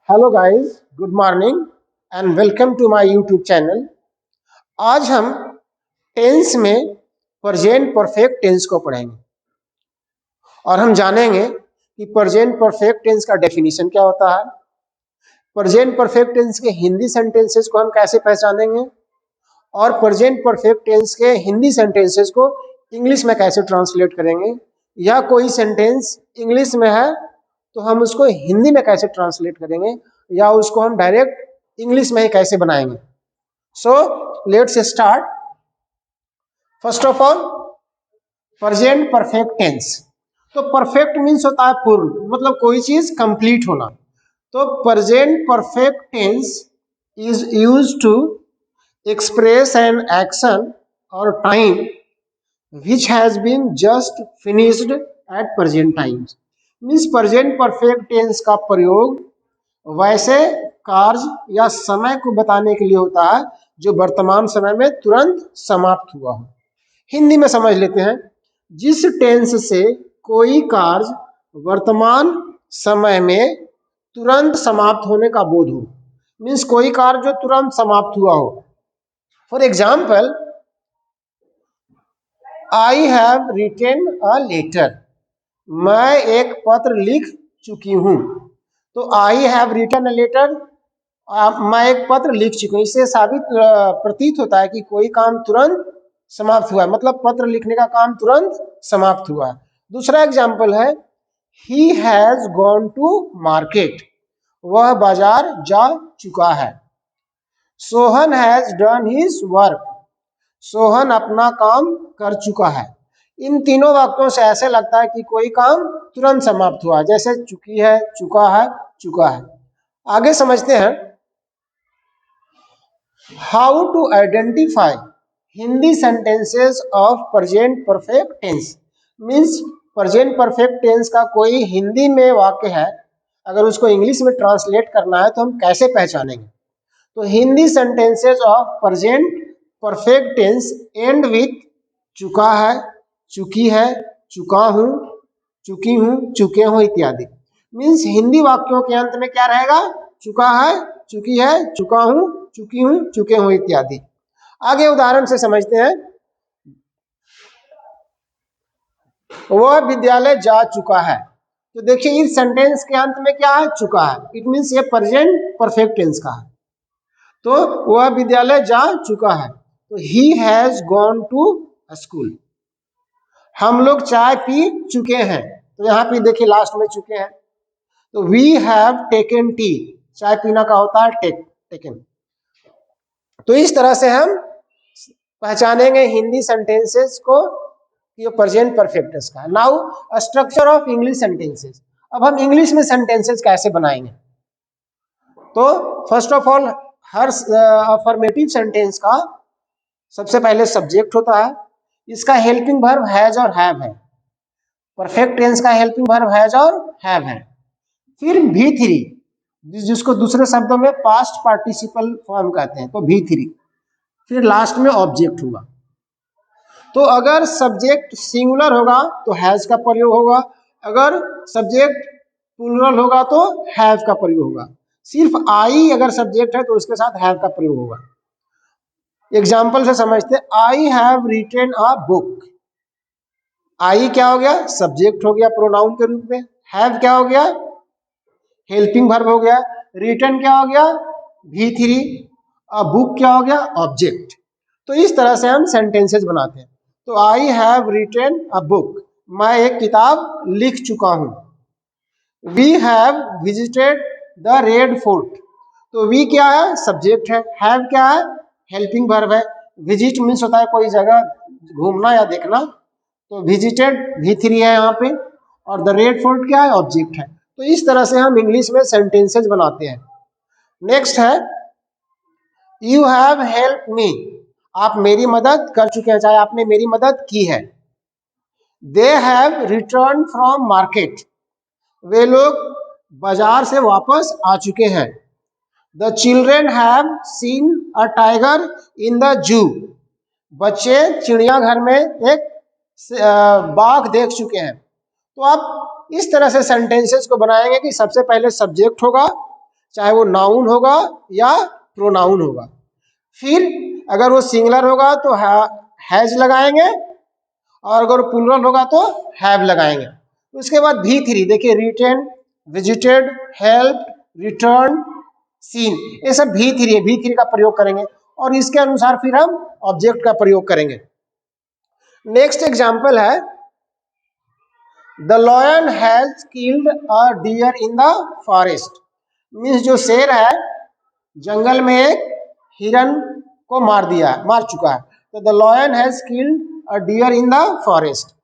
Hello guys, good morning and welcome to my YouTube channel. आज हम tense में present perfect tense को पढ़ेंगे और हम जानेंगे कि प्रेजेंट परफेक्ट टेंस का डेफिनेशन क्या होता है, प्रेजेंट परफेक्ट टेंस के हिंदी सेंटेंसेस को हम कैसे पहचानेंगे और प्रेजेंट परफेक्ट टेंस के हिंदी सेंटेंसेस को इंग्लिश में कैसे ट्रांसलेट करेंगे, या कोई सेंटेंस इंग्लिश में है तो हम उसको हिंदी में कैसे ट्रांसलेट करेंगे या उसको हम डायरेक्ट इंग्लिश में ही कैसे बनाएंगे। So let's start. First of all, present perfect tense. तो परफेक्ट मीन्स होता है पूर्ण, मतलब कोई चीज कंप्लीट होना। तो present perfect tense is used to express an action or time which has been just finished at present times। Means present perfect tense का प्रयोग वैसे कार्य या समय को बताने के लिए होता है जो वर्तमान समय में तुरंत समाप्त हुआ हो। हिंदी में समझ लेते हैं। जिस टेंस से कोई कार्य वर्तमान समय में तुरंत समाप्त होने का बोध हो, मीन्स कोई कार्य जो तुरंत समाप्त हुआ हो। For example, I have written a letter. मैं एक पत्र लिख चुकी हूं। तो I have written a letter, मैं एक पत्र लिख चुकी हूं। इससे साबित प्रतीत होता है कि कोई काम तुरंत समाप्त हुआ है, मतलब पत्र लिखने का काम तुरंत समाप्त हुआ है। दूसरा एग्जाम्पल है, he has gone to market. वह बाजार जा चुका है। Sohan has done his work. Sohan अपना काम कर चुका है। इन तीनों वाक्यों से ऐसे लगता है कि कोई काम तुरंत समाप्त हुआ, जैसे चुकी है, चुका है, चुका है। आगे समझते हैं, how to identify Hindi sentences of present perfect tense. Means present perfect tense का कोई हिंदी में वाक्य है, अगर उसको इंग्लिश में ट्रांसलेट करना है तो हम कैसे पहचानेंगे। तो Hindi sentences of present perfect tense end with चुका है, चुकी है, चुका हूं, चुकी हूं, चुके हूं इत्यादि। मीन्स हिंदी वाक्यों के अंत में क्या रहेगा? चुका है, चुकी है, चुका हूं, चुकी हूं, चुके हूं इत्यादि। आगे उदाहरण से समझते हैं। वह विद्यालय जा चुका है। तो देखिए इस सेंटेंस के अंत में क्या है? चुका है। इट मीन्स ये प्रेजेंट परफेक्ट टेंस का है। तो वह विद्यालय जा चुका है। तो he has gone to school. हम लोग चाय पी चुके हैं। तो यहाँ पे देखिए लास्ट में चुके हैं। तो वी हैव टेकन टी। चाय पीना का होता है टेकन। तो इस तरह से हम पहचानेंगे हिंदी सेंटेंसेस को कि ये प्रेजेंट परफेक्ट टेंस का है। Now structure of English sentences. अब हम इंग्लिश में सेंटेंसेस कैसे बनाएंगे? तो first of all, her affirmative sentence का सबसे पहले सब्जेक्ट होता है। इसका हेल्पिंग वर्ब हैज और हैव है। परफेक्ट टेंस का हेल्पिंग वर्ब हैज और हैव है। फिर V3, जिसको दूसरे शब्दों में पास्ट पार्टिसिपल फॉर्म कहते हैं, तो V3। फिर लास्ट में ऑब्जेक्ट होगा। तो अगर सब्जेक्ट सिंगुलर होगा तो हैज का प्रयोग होगा, अगर सब्जेक्ट प्लूरल होगा तो हैव का प्रयोग होगा। सिर्फ आई अगर सब्जेक्ट है तो उसके साथ हैव का प्रयोग होगा। एग्जाम्पल से समझते, I have written a book. I क्या हो गया? सब्जेक्ट हो गया प्रोनाउन के रूप में। हैव क्या हो गया? हेल्पिंग वर्ब हो गया। रिटन क्या हो गया? V3। अ बुक क्या हो गया? ऑब्जेक्ट। तो इस तरह से हम सेंटेंसेस बनाते हैं। तो I have written a book, मैं एक किताब लिख चुका हूं। We have visited the Red Fort. तो वी क्या है? सब्जेक्ट है। हैव क्या है? हेल्पिंग वर्ब है। विजिट मीन्स होता है कोई जगह घूमना या देखना। तो विजिटेड V3 है यहाँ पे, और द रेड फोर्ट क्या है? ऑब्जेक्ट है। तो इस तरह से हम इंग्लिश में सेंटेंसेस बनाते हैं। नेक्स्ट है, यू हैव हेल्प मी। आप मेरी मदद कर चुके हैं, चाहे आपने मेरी मदद की है। They have return from market. वे लोग बाजार से वापस आ चुके हैं। The children have seen a tiger in the zoo. बच्चे चिड़ियाघर में एक बाघ देख चुके हैं। तो आप इस तरह से सेंटेंसेस को बनाएंगे कि सबसे पहले सब्जेक्ट होगा, चाहे वो नाउन होगा या प्रोनाउन होगा। फिर अगर वो सिंगुलर होगा तो हैज लगाएंगे, और अगर प्लूरल होगा तो हैव लगाएंगे। उसके बाद V3 देखिए, written, visited, help, return, seen, ये सब V3 है। V3 का प्रयोग करेंगे और इसके अनुसार फिर हम ऑब्जेक्ट का प्रयोग करेंगे। नेक्स्ट एग्जाम्पल है, the lion has killed a deer in the forest. Means जो शेर है जंगल में एक हिरन को मार चुका है। तो the lion has killed a deer in the forest.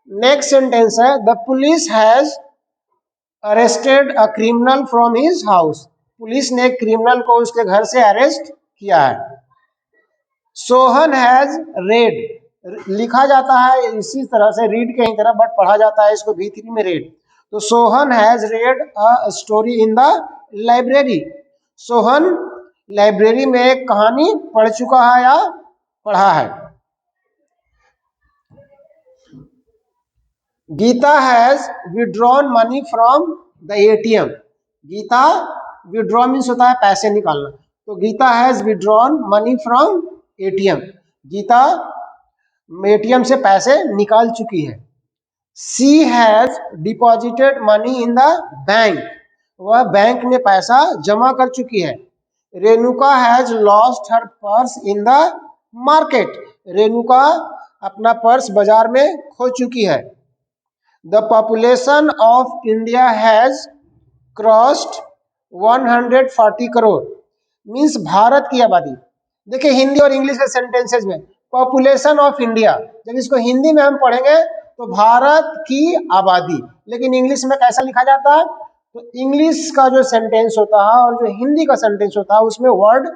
Next sentence है, the police has arrested a criminal from his house. Police ने क्रिमिनल को उसके घर से अरेस्ट किया है। सोहन हैज रेड, लिखा जाता है इसी तरह से, रीड के ही तरह, बट पढ़ा जाता है इसको V3 में रेड। तो Sohan has read a story in the library. Sohan library में एक कहानी पढ़ चुका है या पढ़ा है। Geeta has withdrawn money from the ATM। Geeta, withdraw means होता है पैसे निकालना, तो Geeta has withdrawn money from ATM। Geeta ATM से पैसे निकाल चुकी है। She has deposited money in the bank. वह बैंक में पैसा जमा कर चुकी है। Renuka has lost her purse in the market. Renuka अपना पर्स बाजार में खो चुकी है। The population of India has crossed 140 crore. Means Bharat की आबादी। देखिए हिंदी और इंग्लिश के सेंटेंसेज में पॉपुलेशन ऑफ इंडिया, जब इसको हिंदी में हम पढ़ेंगे तो भारत की आबादी, लेकिन इंग्लिश में कैसा लिखा जाता है, तो इंग्लिश का जो सेंटेंस होता है और जो हिंदी का सेंटेंस होता है उसमें वर्ड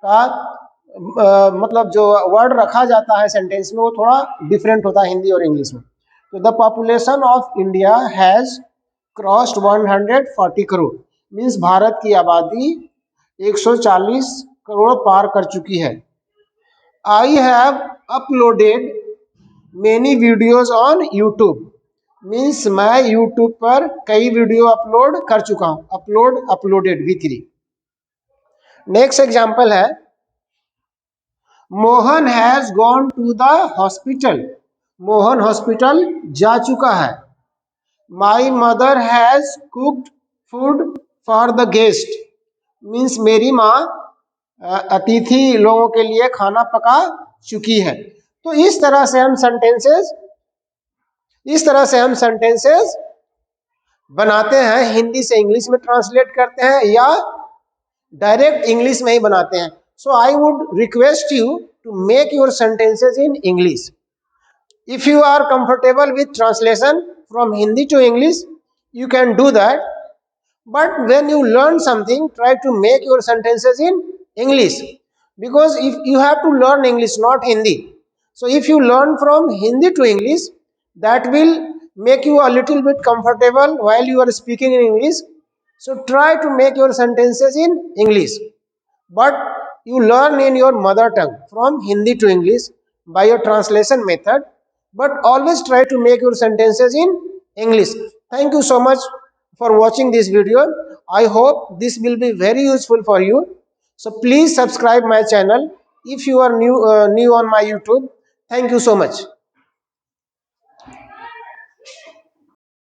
का मतलब जो वर्ड रखा जाता है सेंटेंस में वो थोड़ा डिफरेंट होता है हिंदी और इंग्लिश में। तो the population of India has crossed 140 crore. Means Bharat की आबादी 140 करोड़ पार कर चुकी है। I have uploaded many videos on YouTube. Means मैं यूट्यूब पर कई वीडियो अपलोड कर चुका हूं। Upload, uploaded, V3। Next example है, Mohan has gone to the hospital. Mohan hospital जा चुका है। My mother has cooked food for the guest. Means मेरी माँ अतिथि लोगों के लिए खाना पका चुकी है। तो इस तरह से हम सेंटेंसेस बनाते हैं, हिंदी से इंग्लिश में ट्रांसलेट करते हैं या डायरेक्ट इंग्लिश में ही बनाते हैं। So I would request you to make your sentences in English. If you are comfortable with translation from Hindi to English, you can do that. But when you learn something, try to make your sentences in English. Because if you have to learn English, not Hindi. So if you learn from Hindi to English, that will make you a little bit comfortable while you are speaking in English. So try to make your sentences in English. But you learn in your mother tongue from Hindi to English by your translation method. But always try to make your sentences in English. Thank you so much for watching this video. I hope this will be very useful for you. So please subscribe my channel if you are new on my YouTube. Thank you so much.